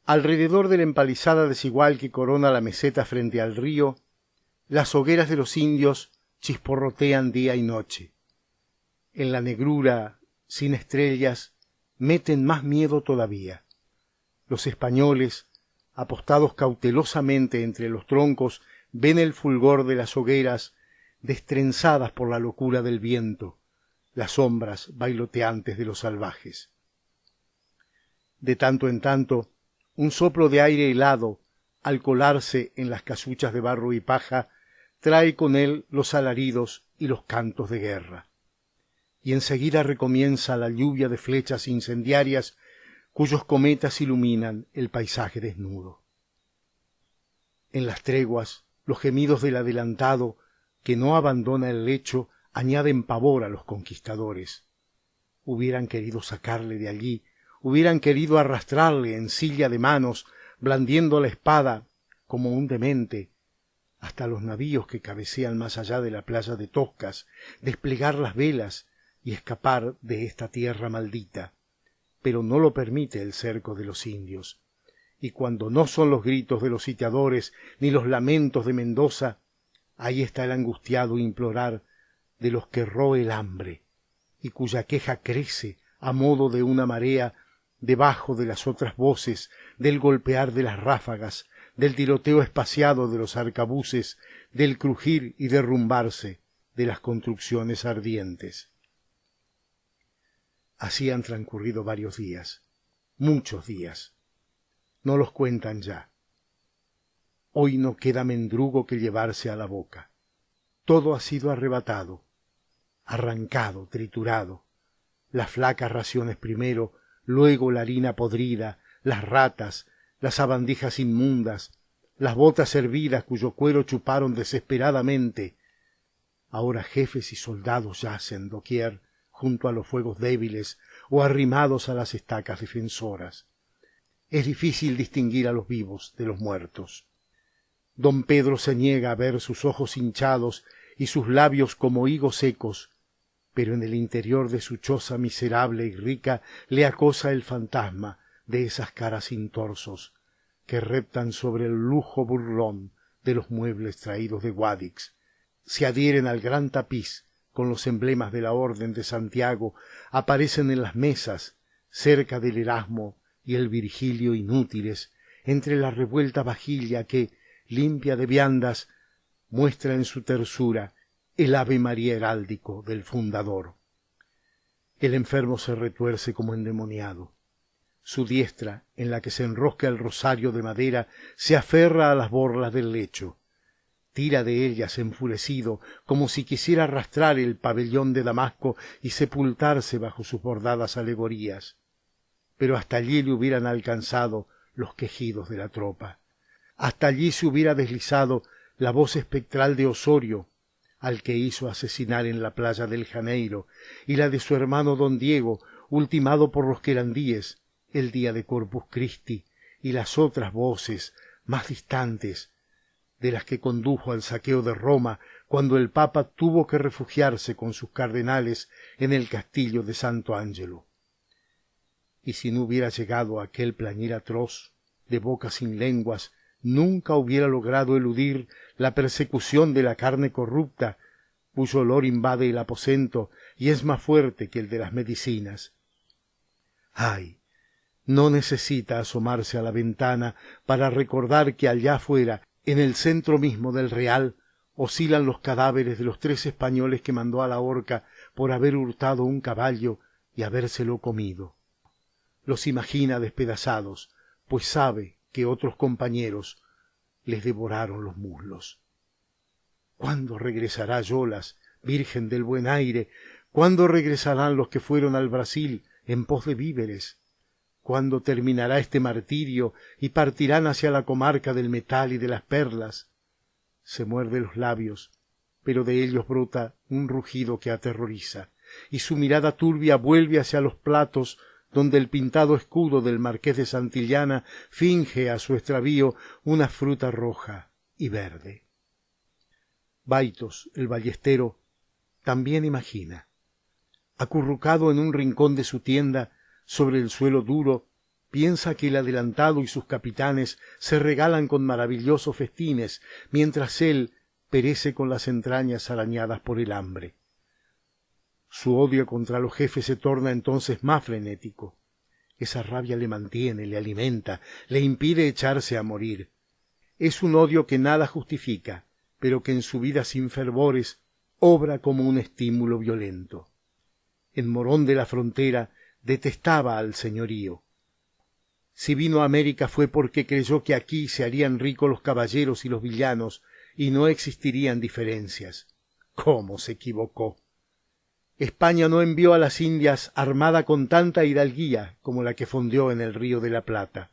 Alrededor de la empalizada desigual que corona la meseta frente al río, las hogueras de los indios chisporrotean día y noche. En la negrura, sin estrellas, meten más miedo todavía. Los españoles, apostados cautelosamente entre los troncos, ven el fulgor de las hogueras destrenzadas por la locura del viento, las sombras bailoteantes de los salvajes. De tanto en tanto, un soplo de aire helado, al colarse en las casuchas de barro y paja, trae con él los alaridos y los cantos de guerra. Y enseguida recomienza la lluvia de flechas incendiarias cuyos cometas iluminan el paisaje desnudo. En las treguas, los gemidos del adelantado, que no abandona el lecho, añaden pavor a los conquistadores. Hubieran querido sacarle de allí, hubieran querido arrastrarle en silla de manos, blandiendo la espada como un demente, hasta los navíos que cabecean más allá de la playa de Toscas, desplegar las velas y escapar de esta tierra maldita. Pero no lo permite el cerco de los indios. Y cuando no son los gritos de los sitiadores ni los lamentos de Mendoza, ahí está el angustiado implorar de los que roe el hambre, y cuya queja crece a modo de una marea debajo de las otras voces, del golpear de las ráfagas, del tiroteo espaciado de los arcabuces, del crujir y derrumbarse de las construcciones ardientes. Así han transcurrido varios días, muchos días. No los cuentan ya. Hoy no queda mendrugo que llevarse a la boca. Todo ha sido arrebatado, arrancado, triturado. Las flacas raciones primero, luego la harina podrida, las ratas, las sabandijas inmundas, las botas hervidas cuyo cuero chuparon desesperadamente. Ahora jefes y soldados yacen doquier junto a los fuegos débiles o arrimados a las estacas defensoras. Es difícil distinguir a los vivos de los muertos. Don Pedro se niega a ver sus ojos hinchados y sus labios como higos secos, pero en el interior de su choza miserable y rica le acosa el fantasma de esas caras sin torsos que reptan sobre el lujo burlón de los muebles traídos de Guadix, se adhieren al gran tapiz con los emblemas de la Orden de Santiago, aparecen en las mesas, cerca del Erasmo y el Virgilio inútiles, entre la revuelta vajilla que, limpia de viandas, muestra en su tersura el Ave María heráldico del fundador. El enfermo se retuerce como endemoniado. Su diestra, en la que se enrosca el rosario de madera, se aferra a las borlas del lecho. Tira de ellas enfurecido, como si quisiera arrastrar el pabellón de Damasco y sepultarse bajo sus bordadas alegorías. Pero hasta allí le hubieran alcanzado los quejidos de la tropa. Hasta allí se hubiera deslizado la voz espectral de Osorio, al que hizo asesinar en la playa del Janeiro, y la de su hermano don Diego, ultimado por los querandíes el día de Corpus Christi, y las otras voces más distantes de las que condujo al saqueo de Roma cuando el Papa tuvo que refugiarse con sus cardenales en el castillo de Santo Ángelo. Y si no hubiera llegado aquel plañir atroz, de bocas sin lenguas, nunca hubiera logrado eludir la persecución de la carne corrupta, cuyo olor invade el aposento y es más fuerte que el de las medicinas. ¡Ay! No necesita asomarse a la ventana para recordar que allá afuera, en el centro mismo del Real, oscilan los cadáveres de los 3 españoles que mandó a la horca por haber hurtado un caballo y habérselo comido. Los imagina despedazados, pues sabe que otros compañeros les devoraron los muslos. ¿Cuándo regresará Yolas, virgen del buen aire? ¿Cuándo regresarán los que fueron al Brasil en pos de víveres? ¿Cuándo terminará este martirio y partirán hacia la comarca del metal y de las perlas? Se muerde los labios, pero de ellos brota un rugido que aterroriza, y su mirada turbia vuelve hacia los platos donde el pintado escudo del marqués de Santillana finge a su extravío una fruta roja y verde. Baitos, el ballestero, también imagina. Acurrucado en un rincón de su tienda, sobre el suelo duro, Piensa que el adelantado y sus capitanes se regalan con maravillosos festines, mientras él perece con las entrañas arañadas por el hambre. Su odio contra los jefes se torna entonces más frenético. Esa rabia le mantiene, le alimenta, le impide echarse a morir. Es un odio que nada justifica, pero que en su vida sin fervores obra como un estímulo violento. En Morón de la Frontera detestaba al señorío. Si vino a América fue porque creyó que aquí se harían ricos los caballeros y los villanos y no existirían diferencias. ¿Cómo se equivocó? España no envió a las Indias armada con tanta hidalguía como la que fondeó en el Río de la Plata.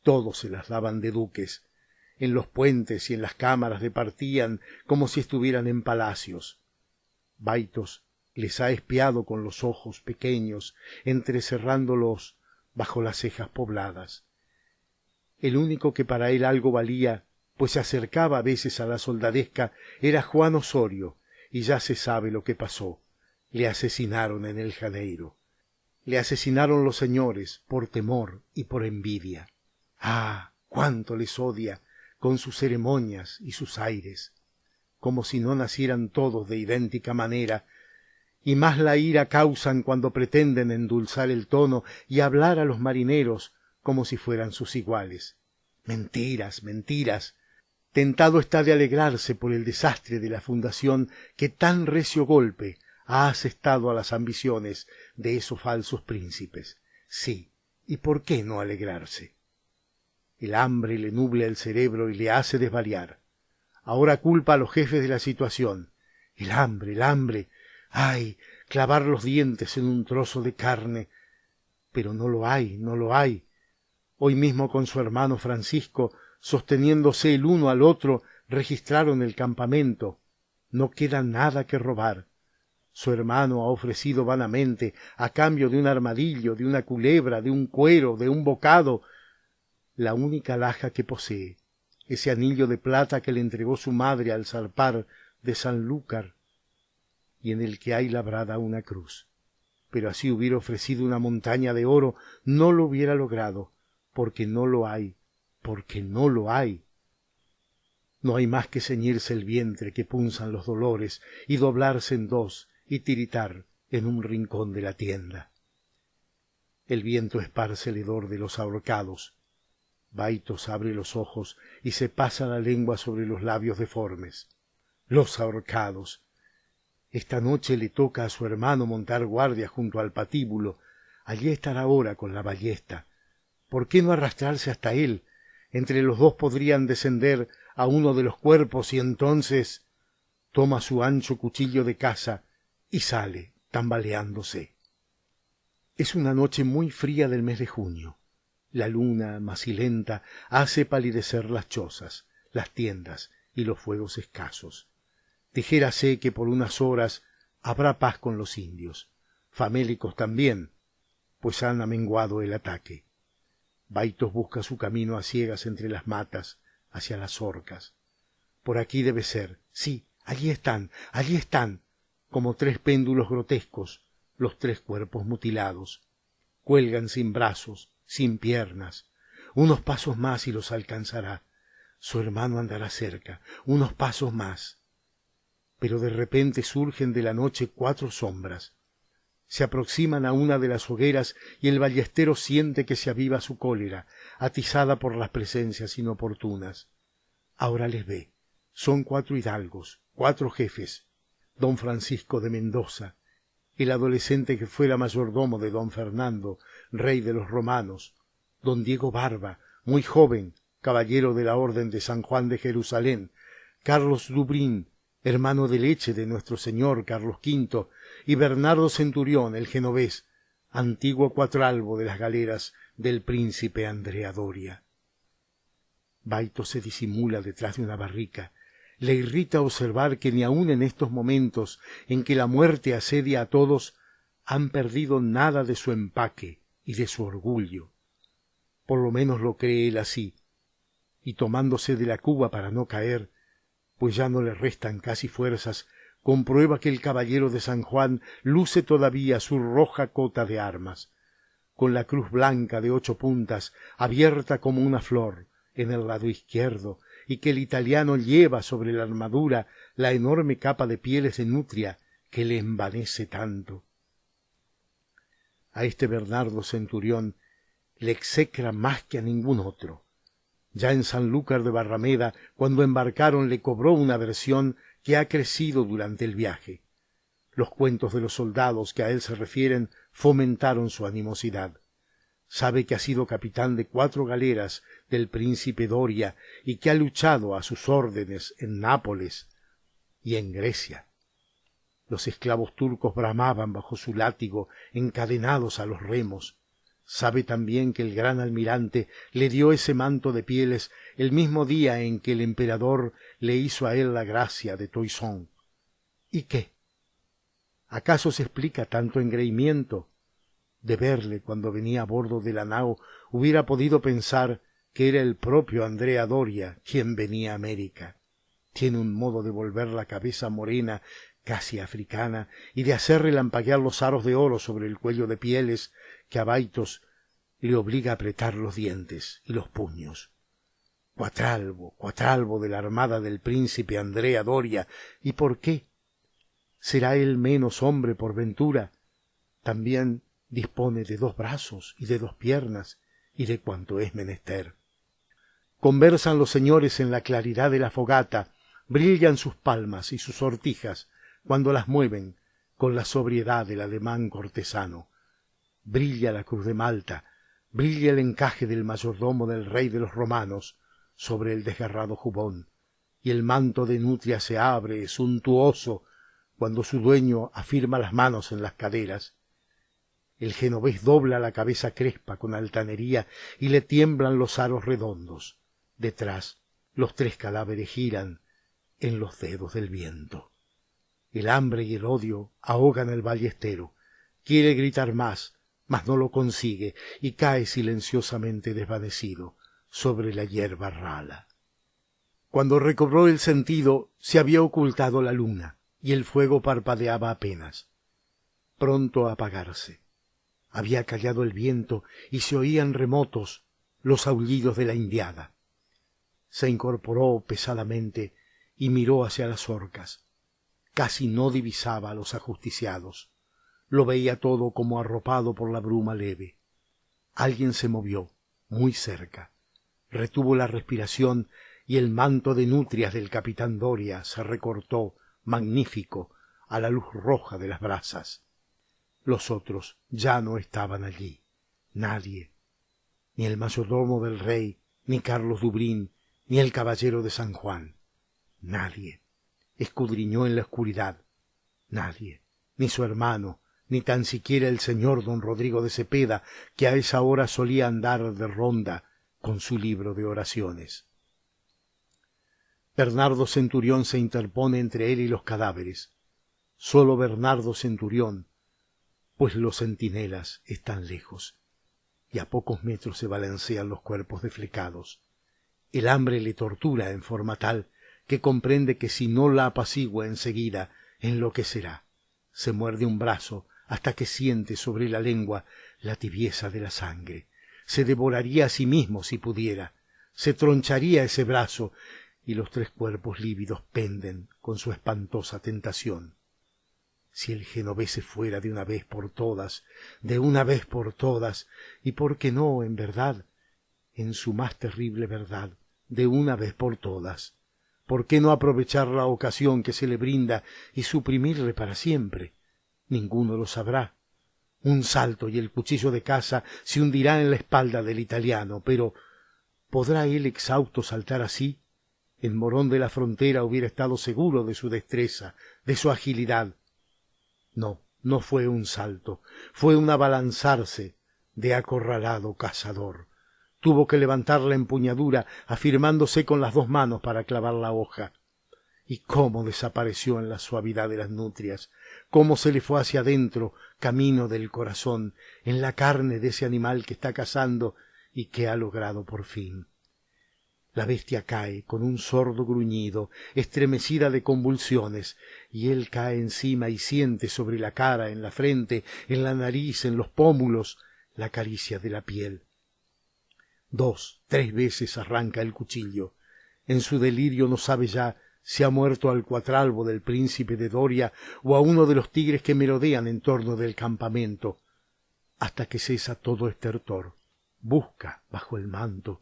Todos se las daban de duques. En los puentes y en las cámaras departían como si estuvieran en palacios. Baitos les ha espiado con los ojos pequeños, entrecerrándolos bajo las cejas pobladas. El único que para él algo valía, pues se acercaba a veces a la soldadesca, era Juan Osorio, y ya se sabe lo que pasó. Le asesinaron en el Janeiro. Le asesinaron los señores por temor y por envidia. ¡Ah! ¡Cuánto les odia! Con sus ceremonias y sus aires, como si no nacieran todos de idéntica manera, y más la ira causan cuando pretenden endulzar el tono y hablar a los marineros como si fueran sus iguales. Mentiras, mentiras. Tentado está de alegrarse por el desastre de la fundación que tan recio golpe ha asestado a las ambiciones de esos falsos príncipes. Sí, ¿y por qué no alegrarse? El hambre le nubla el cerebro y le hace desvariar. Ahora culpa a los jefes de la situación. El hambre, el hambre. ¡Ay! Clavar los dientes en un trozo de carne. Pero no lo hay, no lo hay. Hoy mismo con su hermano Francisco, sosteniéndose el uno al otro, registraron el campamento. No queda nada que robar. Su hermano ha ofrecido vanamente, a cambio de un armadillo, de una culebra, de un cuero, de un bocado, la única alhaja que posee, ese anillo de plata que le entregó su madre al zarpar de Sanlúcar, y en el que hay labrada una cruz. Pero así hubiera ofrecido una montaña de oro, no lo hubiera logrado, porque no lo hay, porque no lo hay. No hay más que ceñirse el vientre que punzan los dolores, y doblarse en dos, y tiritar en un rincón de la tienda. El viento esparce el hedor de los ahorcados. Baitos abre los ojos y se pasa la lengua sobre los labios deformes. Los ahorcados. Esta noche le toca a su hermano montar guardia junto al patíbulo. Allí estará ahora con la ballesta. ¿Por qué no arrastrarse hasta él? Entre los dos podrían descender a uno de los cuerpos y entonces toma su ancho cuchillo de caza y sale tambaleándose. Es una noche muy fría del mes de junio. La luna, macilenta, hace palidecer las chozas, las tiendas y los fuegos escasos. Dijérase que por unas horas habrá paz con los indios, famélicos también, pues han amenguado el ataque. Baitos busca su camino a ciegas entre las matas, hacia las orcas. Por aquí debe ser, sí, allí están, como tres péndulos grotescos, los tres cuerpos mutilados. Cuelgan sin brazos, sin piernas. Unos pasos más y los alcanzará. Su hermano andará cerca, unos pasos más. Pero de repente surgen de la noche cuatro sombras. Se aproximan a una de las hogueras y el ballestero siente que se aviva su cólera, atizada por las presencias inoportunas. Ahora les ve. Son cuatro hidalgos, cuatro jefes. Don Francisco de Mendoza, el adolescente que fuera mayordomo de don Fernando, rey de los romanos, don Diego Barba, muy joven, caballero de la Orden de San Juan de Jerusalén, Carlos Dubrín, hermano de leche de nuestro señor Carlos V, y Bernardo Centurión, el genovés, antiguo cuatralbo de las galeras del príncipe Andrea Doria. Baito se disimula detrás de una barrica. Le irrita observar que ni aun en estos momentos en que la muerte asedia a todos, han perdido nada de su empaque y de su orgullo. Por lo menos lo cree él así, y tomándose de la cuba para no caer, pues ya no le restan casi fuerzas, comprueba que el caballero de San Juan luce todavía su roja cota de armas. con la cruz blanca de 8 puntas, abierta como una flor, en el lado izquierdo, y que el italiano lleva sobre la armadura la enorme capa de pieles de nutria que le envanece tanto. A este Bernardo Centurión le execra más que a ningún otro. Ya en Sanlúcar de Barrameda, cuando embarcaron, le cobró una aversión que ha crecido durante el viaje. Los cuentos de los soldados que a él se refieren fomentaron su animosidad. Sabe que ha sido capitán de 4 galeras del príncipe Doria y que ha luchado a sus órdenes en Nápoles y en Grecia. Los esclavos turcos bramaban bajo su látigo, encadenados a los remos. Sabe también que el gran almirante le dio ese manto de pieles el mismo día en que el emperador le hizo a él la gracia de Toisón. ¿Y qué? ¿Acaso se explica tanto engreimiento? De verle cuando venía a bordo de la nao, hubiera podido pensar que era el propio Andrea Doria quien venía a América. Tiene un modo de volver la cabeza morena, casi africana, y de hacer relampaguear los aros de oro sobre el cuello de pieles que a Baitos le obliga a apretar los dientes y los puños. Cuatralbo de la armada del príncipe Andrea Doria. ¿Y por qué? ¿Será él menos hombre por ventura? También dispone de 2 brazos y de 2 piernas y de cuanto es menester. Conversan los señores en la claridad de la fogata, brillan sus palmas y sus sortijas cuando las mueven con la sobriedad del ademán cortesano. Brilla la cruz de Malta, brilla el encaje del mayordomo del rey de los romanos sobre el desgarrado jubón, y el manto de nutria se abre suntuoso cuando su dueño afirma las manos en las caderas. El genovés dobla la cabeza crespa con altanería y le tiemblan los aros redondos. Detrás, los 3 cadáveres giran en los dedos del viento. El hambre y el odio ahogan el ballestero. Quiere gritar más, mas no lo consigue y cae silenciosamente desvanecido sobre la hierba rala. Cuando recobró el sentido, se había ocultado la luna y el fuego parpadeaba apenas, pronto a apagarse. Había callado el viento y se oían remotos los aullidos de la indiada. Se incorporó pesadamente y miró hacia las orcas. Casi no divisaba a los ajusticiados. Lo veía todo como arropado por la bruma leve. Alguien se movió, muy cerca. Retuvo la respiración y el manto de nutrias del capitán Doria se recortó, magnífico, a la luz roja de las brasas. Los otros ya no estaban allí. Nadie. Ni el mayordomo del rey, ni Carlos Dubrín, ni el caballero de San Juan. Nadie. Escudriñó en la oscuridad. Nadie. Ni su hermano, ni tan siquiera el señor don Rodrigo de Cepeda, que a esa hora solía andar de ronda con su libro de oraciones. Bernardo Centurión se interpone entre él y los cadáveres. Solo Bernardo Centurión, pues los centinelas están lejos, y a pocos metros se balancean los cuerpos desflecados. El hambre le tortura en forma tal que comprende que si no la apacigua enseguida, enloquecerá. Se muerde un brazo hasta que siente sobre la lengua la tibieza de la sangre. Se devoraría a sí mismo si pudiera. Se troncharía ese brazo y los 3 cuerpos lívidos penden con su espantosa tentación. Si el genovés se fuera de una vez por todas, y por qué no, en verdad, en su más terrible verdad, de una vez por todas, ¿por qué no aprovechar la ocasión que se le brinda y suprimirle para siempre? Ninguno lo sabrá. Un salto y el cuchillo de caza se hundirá en la espalda del italiano, pero ¿podrá él exhausto saltar así? El morón de la frontera hubiera estado seguro de su destreza, de su agilidad. No, no fue un salto, fue un abalanzarse de acorralado cazador. Tuvo que levantar la empuñadura, afirmándose con las 2 manos para clavar la hoja. Y cómo desapareció en la suavidad de las nutrias, cómo se le fue hacia adentro, camino del corazón, en la carne de ese animal que está cazando y que ha logrado por fin. La bestia cae con un sordo gruñido, estremecida de convulsiones, y él cae encima y siente sobre la cara, en la frente, en la nariz, en los pómulos, la caricia de la piel. 2, 3 veces arranca el cuchillo. En su delirio no sabe ya si ha muerto al cuatralbo del príncipe de Doria o a uno de los tigres que merodean en torno del campamento, hasta que cesa todo estertor. Busca bajo el manto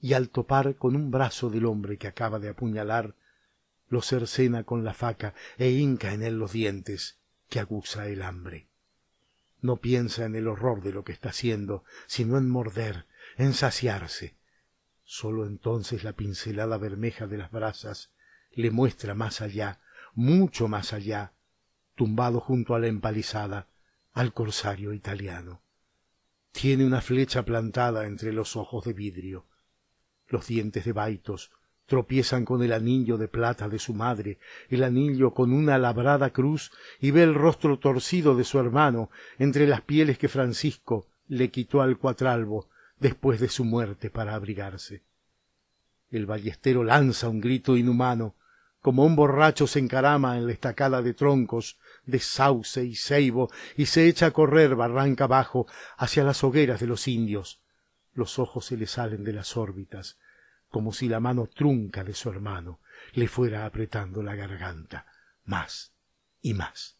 y al topar con un brazo del hombre que acaba de apuñalar, lo cercena con la faca e hinca en él los dientes, que aguza el hambre. No piensa en el horror de lo que está haciendo, sino en morder, en saciarse. Sólo entonces la pincelada bermeja de las brasas le muestra más allá, mucho más allá, tumbado junto a la empalizada, al corsario italiano. Tiene una flecha plantada entre los ojos de vidrio. Los dientes de Baitos tropiezan con el anillo de plata de su madre, el anillo con una labrada cruz, y ve el rostro torcido de su hermano entre las pieles que Francisco le quitó al cuatralbo después de su muerte para abrigarse. El ballestero lanza un grito inhumano, como un borracho se encarama en la estacada de troncos, de sauce y ceibo, y se echa a correr barranca abajo hacia las hogueras de los indios. Los ojos se le salen de las órbitas, como si la mano trunca de su hermano le fuera apretando la garganta, más y más.